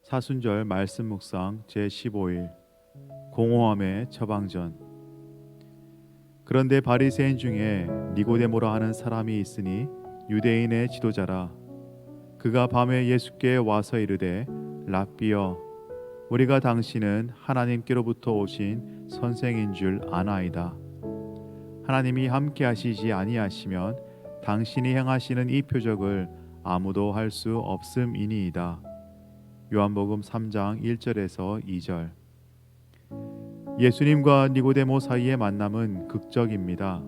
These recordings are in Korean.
사순절 말씀 묵상 제15일 공허함의 처방전. 그런데 바리새인 중에 니고데모라 하는 사람이 있으니 유대인의 지도자라. 그가 밤에 예수께 와서 이르되 랍비여, 우리가 당신은 하나님께로부터 오신 선생인 줄 아나이다. 하나님이 함께 하시지 아니하시면 당신이 행하시는 이 표적을 아무도 할 수 없음이니이다. 요한복음 3장 1절에서 2절. 예수님과 니고데모 사이의 만남은 극적입니다.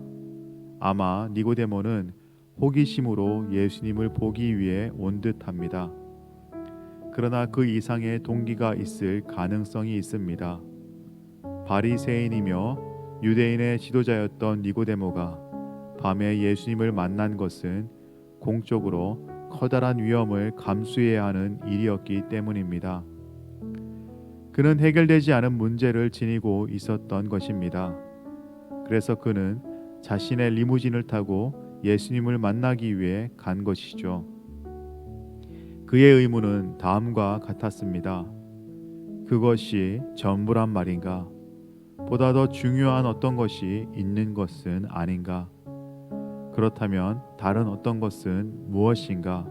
아마 니고데모는 호기심으로 예수님을 보기 위해 온 듯합니다. 그러나 그 이상의 동기가 있을 가능성이 있습니다. 바리새인이며 유대인의 지도자였던 니고데모가 밤에 예수님을 만난 것은 공적으로 커다란 위험을 감수해야 하는 일이었기 때문입니다. 그는 해결되지 않은 문제를 지니고 있었던 것입니다. 그래서 그는 자신의 리무진을 타고 예수님을 만나기 위해 간 것이죠. 그의 의문은 다음과 같았습니다. 그것이 전부란 말인가? 보다 더 중요한 어떤 것이 있는 것은 아닌가? 그렇다면 다른 어떤 것은 무엇인가?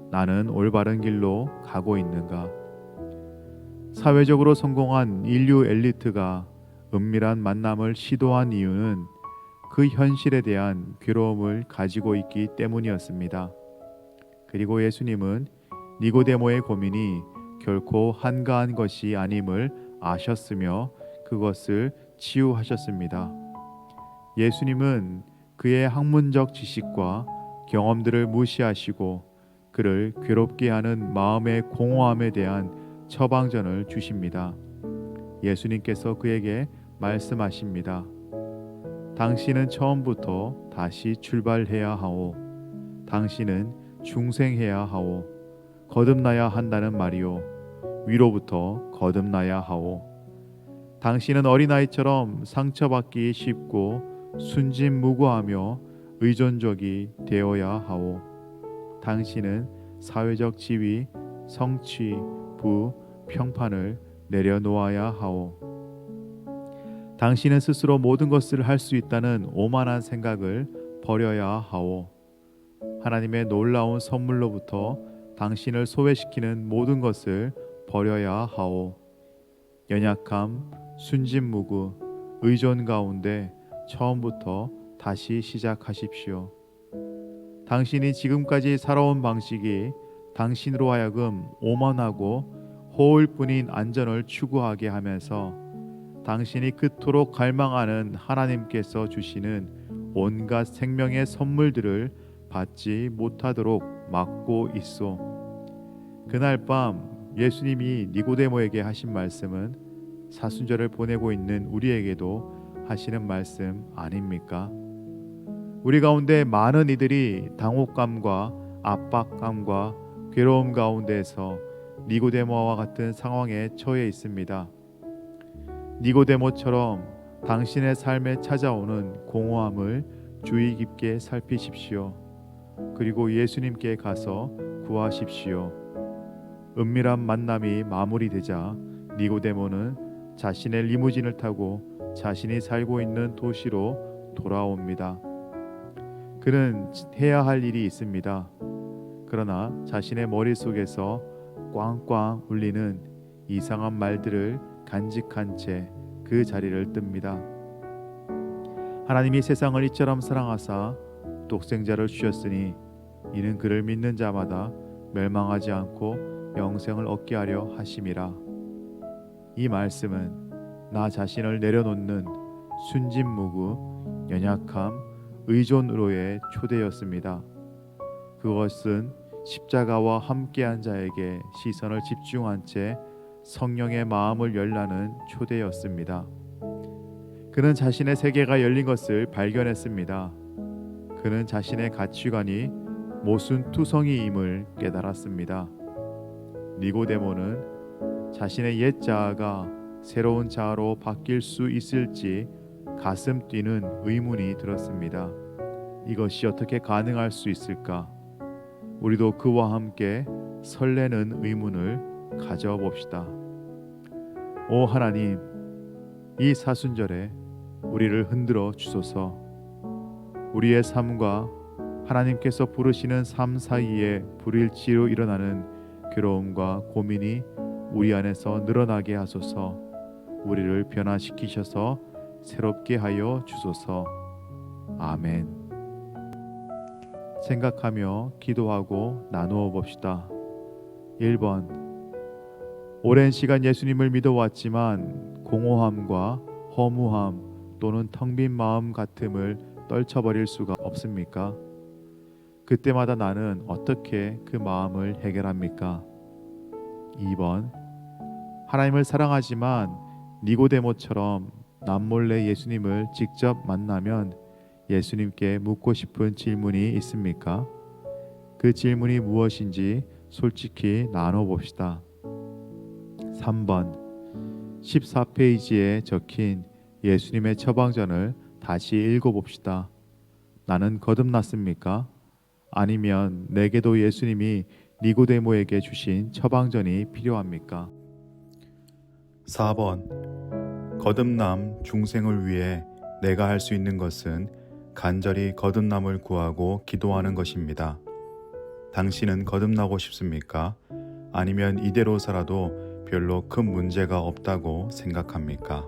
나는 올바른 길로 가고 있는가? 사회적으로 성공한 인류 엘리트가 은밀한 만남을 시도한 이유는 그 현실에 대한 괴로움을 가지고 있기 때문이었습니다. 그리고 예수님은 니고데모의 고민이 결코 한가한 것이 아님을 아셨으며 그것을 치유하셨습니다. 예수님은 그의 학문적 지식과 경험들을 무시하시고 그를 괴롭게 하는 마음의 공허함에 대한 처방전을 주십니다. 예수님께서 그에게 말씀하십니다. 당신은 처음부터 다시 출발해야 하오. 당신은 중생해야 하오. 거듭나야 한다는 말이오. 위로부터 거듭나야 하오. 당신은 어린아이처럼 상처받기 쉽고 순진무구하며 의존적이 되어야 하오. 당신은 사회적 지위, 성취, 부, 평판을 내려놓아야 하오. 당신은 스스로 모든 것을 할 수 있다는 오만한 생각을 버려야 하오. 하나님의 놀라운 선물로부터 당신을 소외시키는 모든 것을 버려야 하오. 연약함, 순진무구, 의존 가운데 처음부터 다시 시작하십시오. 당신이 지금까지 살아온 방식이 당신으로 하여금 오만하고 허울뿐인 안전을 추구하게 하면서 당신이 그토록 갈망하는 하나님께서 주시는 온갖 생명의 선물들을 받지 못하도록 막고 있소. 그날 밤 예수님이 니고데모에게 하신 말씀은 사순절을 보내고 있는 우리에게도 하시는 말씀 아닙니까? 우리 가운데 많은 이들이 당혹감과 압박감과 괴로움 가운데에서 니고데모와 같은 상황에 처해 있습니다. 니고데모처럼 당신의 삶에 찾아오는 공허함을 주의 깊게 살피십시오. 그리고 예수님께 가서 구하십시오. 은밀한 만남이 마무리되자 니고데모는 자신의 리무진을 타고 자신이 살고 있는 도시로 돌아옵니다. 그는 해야 할 일이 있습니다. 그러나 자신의 머릿속에서 꽝꽝 울리는 이상한 말들을 간직한 채 그 자리를 뜹니다. 하나님이 세상을 이처럼 사랑하사 독생자를 주셨으니 이는 그를 믿는 자마다 멸망하지 않고 영생을 얻게 하려 하심이라. 이 말씀은 나 자신을 내려놓는 순진무구, 연약함, 의존으로의 초대였습니다. 그것은 십자가와 함께한 자에게 시선을 집중한 채 성령의 마음을 열라는 초대였습니다. 그는 자신의 세계가 열린 것을 발견했습니다. 그는 자신의 가치관이 모순투성이임을 깨달았습니다. 니고데모는 자신의 옛 자아가 새로운 자아로 바뀔 수 있을지 가슴 뛰는 의문이 들었습니다. 이것이 어떻게 가능할 수 있을까? 우리도 그와 함께 설레는 의문을 가져봅시다. 오 하나님, 이 사순절에 우리를 흔들어 주소서. 우리의 삶과 하나님께서 부르시는 삶 사이에 불일치로 일어나는 괴로움과 고민이 우리 안에서 늘어나게 하소서. 우리를 변화시키셔서 새롭게 하여 주소서. 아멘. 생각하며 기도하고 나누어 봅시다. 1번. 오랜 시간 예수님을 믿어왔지만 공허함과 허무함 또는 텅 빈 마음 같음을 떨쳐버릴 수가 없습니까? 그때마다 나는 어떻게 그 마음을 해결합니까? 2번. 하나님을 사랑하지만 니고데모처럼 남몰래 예수님을 직접 만나면 예수님께 묻고 싶은 질문이 있습니까? 그 질문이 무엇인지 솔직히 나눠봅시다. 3번. 14페이지에 적힌 예수님의 처방전을 다시 읽어봅시다. 나는 거듭났습니까? 아니면 내게도 예수님이 니고데모에게 주신 처방전이 필요합니까? 4번. 거듭남 중생을 위해 내가 할 수 있는 것은 간절히 거듭남을 구하고 기도하는 것입니다. 당신은 거듭나고 싶습니까? 아니면 이대로 살아도 별로 큰 문제가 없다고 생각합니까?